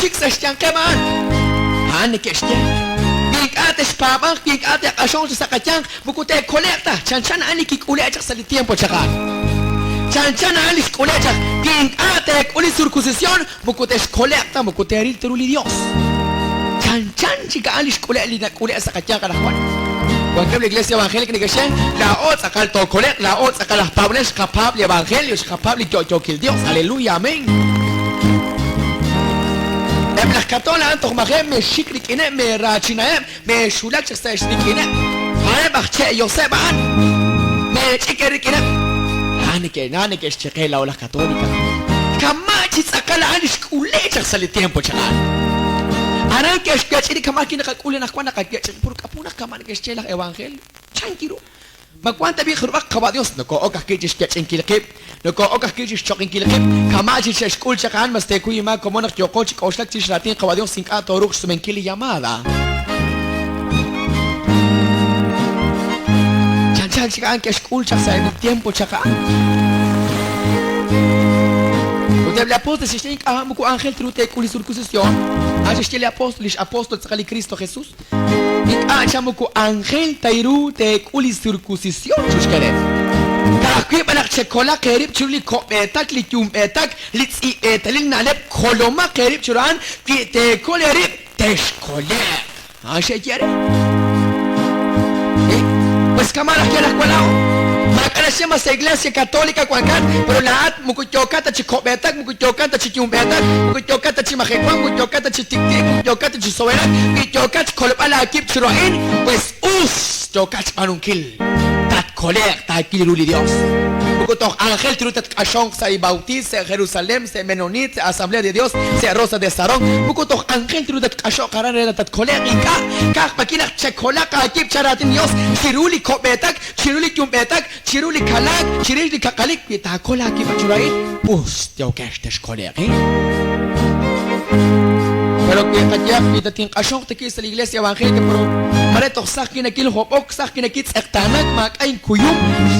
chicks ashtian keman. Hani keshte. Ate spabang ate akashong sa kachang bukute kolekta chanchan ani kikulecha sa tiempo chaka chanchan ani kulecha ate kuli circuncisión bukute kolekta bukute rir teruli Dios chanchan chica ani kuleli na kule sa kachang kana Juan la iglesia evangélica ni que la otra cal to kolek la otra cal las pables capable evangelios capable yo que Dios aleluya amén. Las catolas antos mahem me shiklikine me rachinaem me shulak chestashnikine hay bache yoseban me chikerikine hanike shchekela o las católicas kamachi tsakala anish kulecha sali tiempo chagal aran que shkachiri kamaki nakakule nakwana kakche por kapuna kaman que shchela evangelio chankiro Makwanta bi khurba qabadios nako okah kijish kachin kilqib nako okah kijish choqin kilqib kamaji shkul chakan maste kuyima como nak yokoch koshak tish ratin qabadios sin ka toruq sumen kili llamada chanchan chakan que shkul chasa en tiempo chakan Udeb le apóstol se shtin ka muku ángel trute kuli circuncisión Aje le apóstol tsali Cristo Jesús Achamuku ángel tairu te kuli circuncisión chushkere. Kakui banak chekola kerib chuli ko etak litum etak litsi etalin nalep koloma kerib churan te kolerib teshkole. Ashe quiere. Pues cámara que la escuela. Makana shema sa iglesia católica kuankan pero lahat mukuyokata chikobetak mukuyokata chikyumbetak mukuyokata chimajekwan mukuyokata chitiktik mukuyokata chisoberak mukuyokata kolpala akip chiroin pues yokach panunkil tat kolek tat kiliruli Dios mukutok ángel trutat kashong sa ibautis sa Jerusalem sa Menonit sa Asamblea de Dios sa Rosa de Saron mukutok ángel trutat kashong karana tat kolek ika kak makinak chekolak akip charatin Dios chiruli kobetak chiruli kyumbetak chiruli kalak chiruli kakalik pita kolak ibachurai yokash teshkolek pero que kaya pita tin kashong teki sa iglesia evangélica pero Mareto sakin akil hopok sakin akil ektanak mak ain kuyum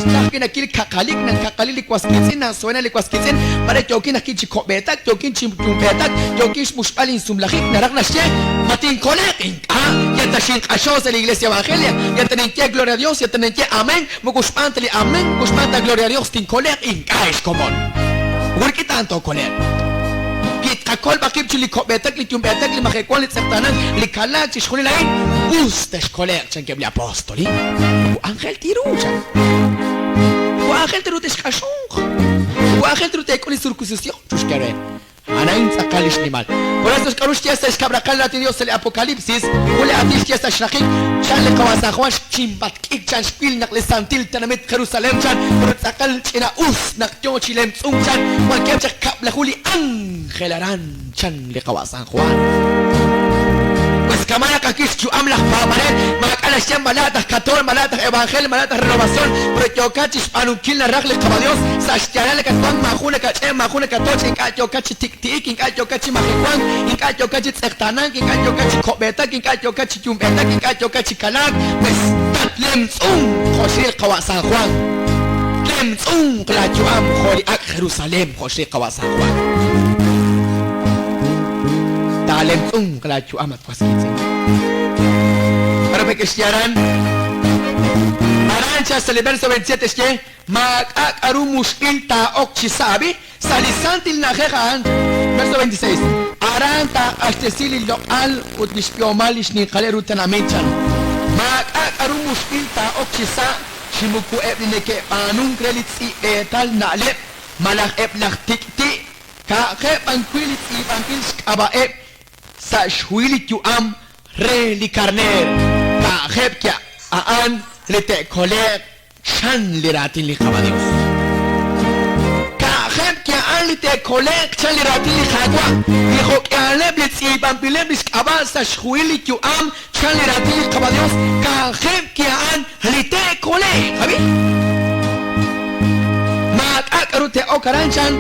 sakin akil kakalik nan kakali likwaskitsin nan suena likwaskitsin mareto yokin akil chikobetak yokin chimbetak yokin mushbalin sumlahik narak nashe matin kolek yatashin kasho sa la iglesia evangélica yatenenke gloria a Dios yatenenke amén mukushpantli amén mukushpanta gloria a Dios tin kolek es común ¿por tanto kolek Kakol bakib chili kobetak li tumbetak li makekwal li tsaktanan li kalak chishkuli lain ustas kolek chan kebli apostoli u ángel tirucha u ángel tirutes kashong u ángel tirute kuli circuncisión chushkare anain tsakalish nimal por eso es karush tiesta es kabrakal lati Dios el apocalipsis ule atish tiesta shrachik chan le kawasan khwash chimbat kik chan shpil nak le santil tanamit Jerusalem chan por tsakal china nak tyo chilem tsung chan wan kem chak kabla huli Gelaran chan le kawasan Juan pues kamana kakish chu amlah paparet makala shem malatas katol malatas evangel malatas renovación pero yokachis panunkil na ragle kabadios sashtiara le katwan mahuna kachem mahuna katoch inka yokachi tiktik inka yokachi mahikwan inka yokachi tsektanan inka yokachi kobetak inka yokachi tumbetak inka yokachi kalak pues tatlem tsung khoshil kawasan Juan lem tsung kla chuam kholi ak Jerusalem khoshil kawasan Juan Talem tung kelacu amat waskitsin. Para pekesyaran, arancha sa verso 27 es que makak arumus ilta okchisabi salisantil najehan. Verso 26. Aranta astesilil loal utnispiomalis ni kalerutan amichan. Makak arumus ilta okchisa shimuku ebneke anung krelitsi etal nalep malah eblak tikti ka kepanquilit ipankils kabaeb sa shwilit yu am re li karner ka kheb kya aan lete kolek shan liratin li kabadios ka kheb kya aan lete kolek shan liratin li khagwa li khok aleb li tsiban bileb li skaba sa shwilit yu am shan liratin li kabadios ka kheb kya aan lete kolek habi Akarute okaranchan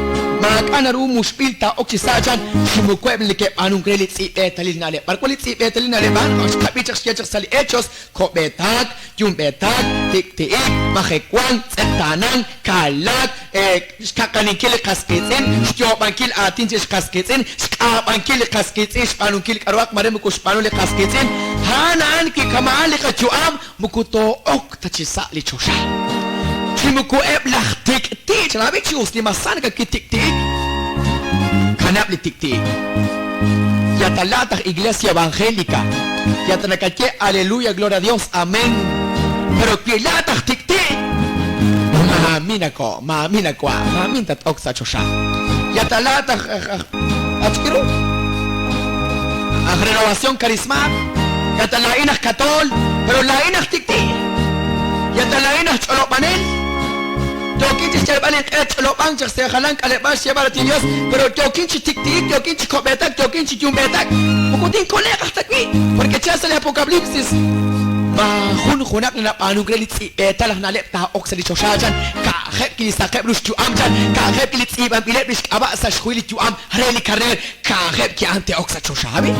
makanaru mushpilta oksisachan shimukwebli ke anungrelit si etalinale parkolit si etalinale ban os kapichas kiachas sali hechos kobetak yumbetak tik tik mahekwan tsetanan kalak shkaqanikil qasqitin shyobankil atinch qasqitin shqabankil qasqitin shpanunkil qarwaq mare mukushpanul qasqitin hanan ki kamal qachuam mukuto ok tachisa li chosha chimuku eblach tik tik rabi chus li masan ka tik tik kanap li tik tik yatalatag iglesia evangélica yatanakache aleluya gloria a Dios amén pero que latag tik tik Mamina ko, mamin tat oksa chosha. Yatalata achkiru. A renovación carisma. Yatalainas catol, pero lainas tikti. Yatalainas cholopanel. Tokinchi chalbanen cholopan se jalan kalebash llevar a Dios, pero tokinchi tikti, tokinchi kobetak, tokinchi yumbetak. Pukutin colega hasta aquí, porque chasa el apocalipsis. Hun na panugreli talah na lep ta oksali choshajan ka khep ki sakep rush tu amjan ka khep ki tsi ban bilet bish aba sa shkhuli tu am reli karer ka khep ki ante oksa choshabi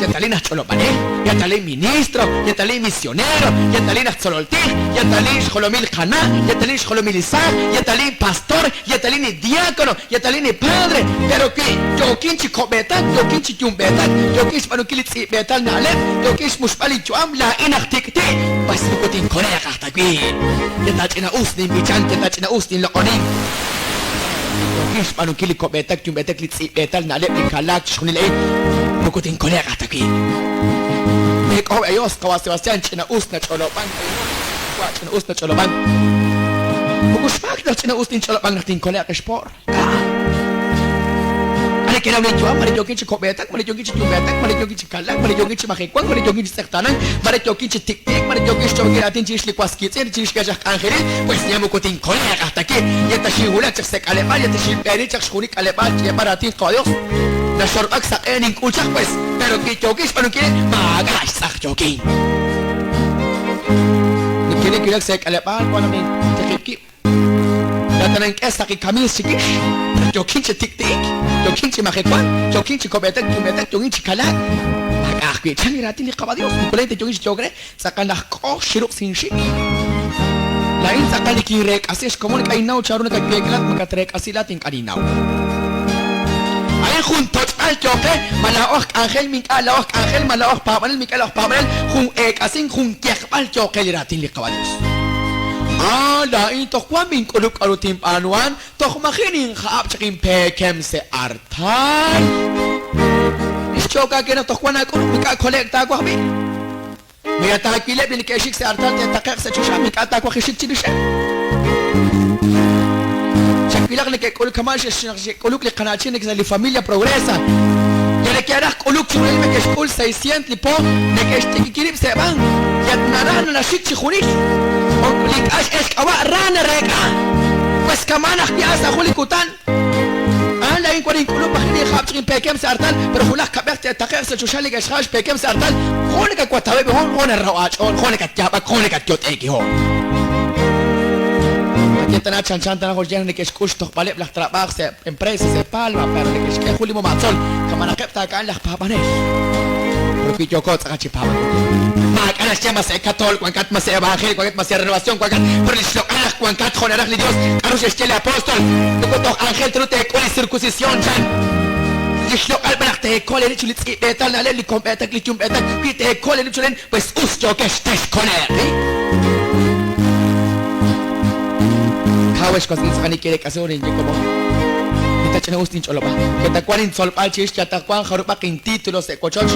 ya talina cholopane ya talin ministro ya talin misionero ya talin chololti ya talin cholomil khana ya talin cholomil isa ya talin pastor ya talin diácono ya talin padre pero que yo kinchi kobeta yo kinchi tumbeta yo kinchi panukili tsi betal na lep yo kinchi mushbali tu am la inaktikti bas nukutin korea hasta aquí ya tachina usnin bichan ya tachina usnin lokonin Kish panukili kobetak tumbeta klitsi betal na lep ikalak chkhunil ay nukutin korea hasta aquí me ko ayos kawa Sebastian china usna cholopan kwa china usna cholopan mukushmak na china usnin cholopan natin korea kespor que era un hecho, mare yo que chicobetak, mare yo que chicobetak, mare yo que chicalac, mare yo que chimajecuan, mare yo que chicertanan, mare yo que tic-tic, mare yo que choqueratin chishli quasquitzen, chishkajak ángeles, pues llamo cotin colega hasta aquí, y esta shigula chak alemán, y esta shilperi chak shurik alemán, y para ti todos, la shorbak saken in kulchak pues, pero que yo que no quiere, magash sak yo que. No quiere que se alemán, cuando me te Yatanan kesa ki kamil sikish, yo kinche tik-tik, yo kinche majecuan, yo kinche kobetak, yo kinche kalak. Akakwi, changi ratin liqaba Dios, nikolente yo kinche yogre, sakan las ko shiruk sin shik. Lain sakan likirek, así es como kainaw charuna kagpeglat, makatrek asilatin kaninaw. Ayan juntos al choque, malaok angel mika laok angel malaok pabanel mika laok pabanel, jun ek asin jun kiakbal choque ratin liqaba Dios. Lain toh kwamin kuluk arutim anuan toh makinin khaap chakin pekem se artan ichoka kena toh kwana kuluk mika kolekta ko habi mia ta kile bin keshik se artan te takak se chusha mika ta ko khishik chidisha chakilak ne ke kuluk kamash kuluk le qanachin ke li familia progresa yale que harás kuluk churel me que skul 600 lipo ne que este kirib se van yatnaran na shik chkhunish lik ash es kawa rana reka pues kamanak piasa khulikutan ala in kwarin kulub bakhni khabtrin pekem sartal pero khulak kabert taqir se chushali gashkhash pekem sartal khonika kwatawe hon rawaj khonika jaba khonika jot egi hon Yatana chanchan hojen que escucho vale las trabajar se empresas se palma pero que es que julimo matzol kamana kepta kan las papanes porque yo cosa kachi papa ma kana chama se catol cuan kat mas evangel cuan kat mas renovación cuan kat por el shokalah cuan kat jonerach li Dios carus es el apóstol tu to ángel trute con circuncisión chan Yishlo albanak te kole ni chulit betal na le competa klichum betal te kole ni chulen pues usto que estés con él Kawesh kos insani kere kasorin je como ita chena ustin choloba que ta kwanin solpal chish ta kwan kharupa kin títulos de cochoch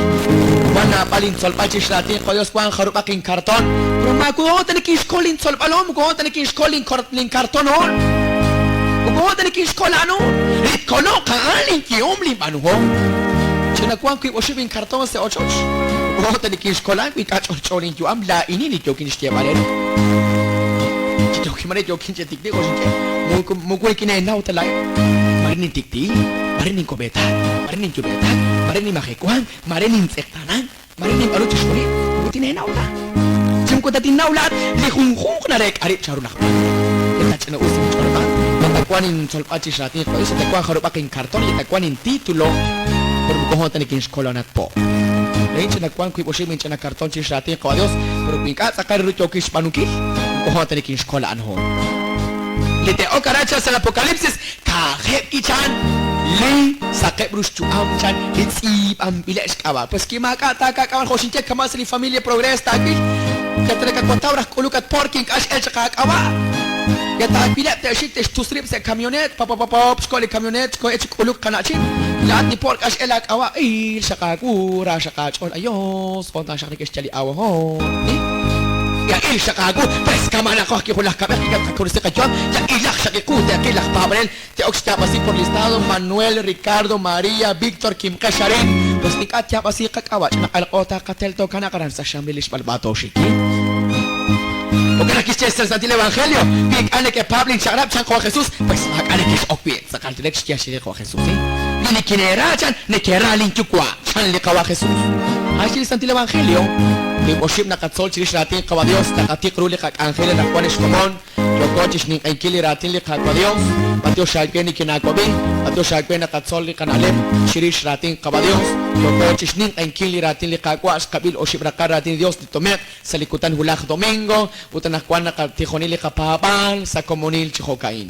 wana palin solpal chish latin koyos kwan kharupa kin cartón pero ma ko tan ki skolin solpalom ko tan ki skolin cartón on ko tan ki skolano rit kono kalin ki umli manuho chena kwan ki oshibin cartón se ochoch ko tan ki skolan ki kacholcholin ju am la inini jo kin shtie balero Yo que mare yo kinche tikti ko sinche mo ko kine nau talai marin tikti marin kobeta marin chubeta marin mahekwan marin insektanan marin paruch shuri utine nau la sim ko tatin nau la li khun na rek ari charuna eta chena usin chorba ta kwanin solpachi shati ko ise ta kwa kharu pakin karton ta kwanin titulo por ko hotan kin skolonat po leche na kwan ku boshi min chena karton chi shati ko adios por pinka sakar ru chokish panuki ko hotan kin skola anho Lite o karacha sa Apocalipsis kahep kichan li sakep ruschu amchan hitsip am bilesh kawa pues kimaka taka kawan khoshinche kamas li familia progress taki katreka kontawra kulukat parking ash el kawa ya ta bilet te shit tu strip se camionet pop skoli camionet ko ech kuluk kanachin lat ni pork ash el kawa il shakaku ra shakachon ayos konta shaknik chali awo ho ya il shakaku pres kamana ko ki kulah kabel ka kursi ka jon ya ilak shakiku te kilak pabrel te oxta pasi por listado Manuel Ricardo María Víctor Kim Kasharin pues nikat ya pasi ka kawach na alqota katel to kana karan sa shambilish balbato shiki o que aquí está el evangelio que ane que Pablo Charab chan con Jesús pues ane que opie sacar direct que así con Jesús ni quién era chan ni que era link kwa chan le kawa Jesús así está el evangelio que worship na katsol chirish ratin kawa Dios na katikru le kak ángel na Juan Escomón lo coches ni en kili ratin le kawa Dios patio shalken ni kina kobi patio shalken na katsol le kanalem chirish ratin kawa Dios lo coches ni en kili ratin le kawa kabil o shibrakar ratin Dios tomek salikutan hulak domingo utan na Juan na katijoni le kapaban sa komunil chihokain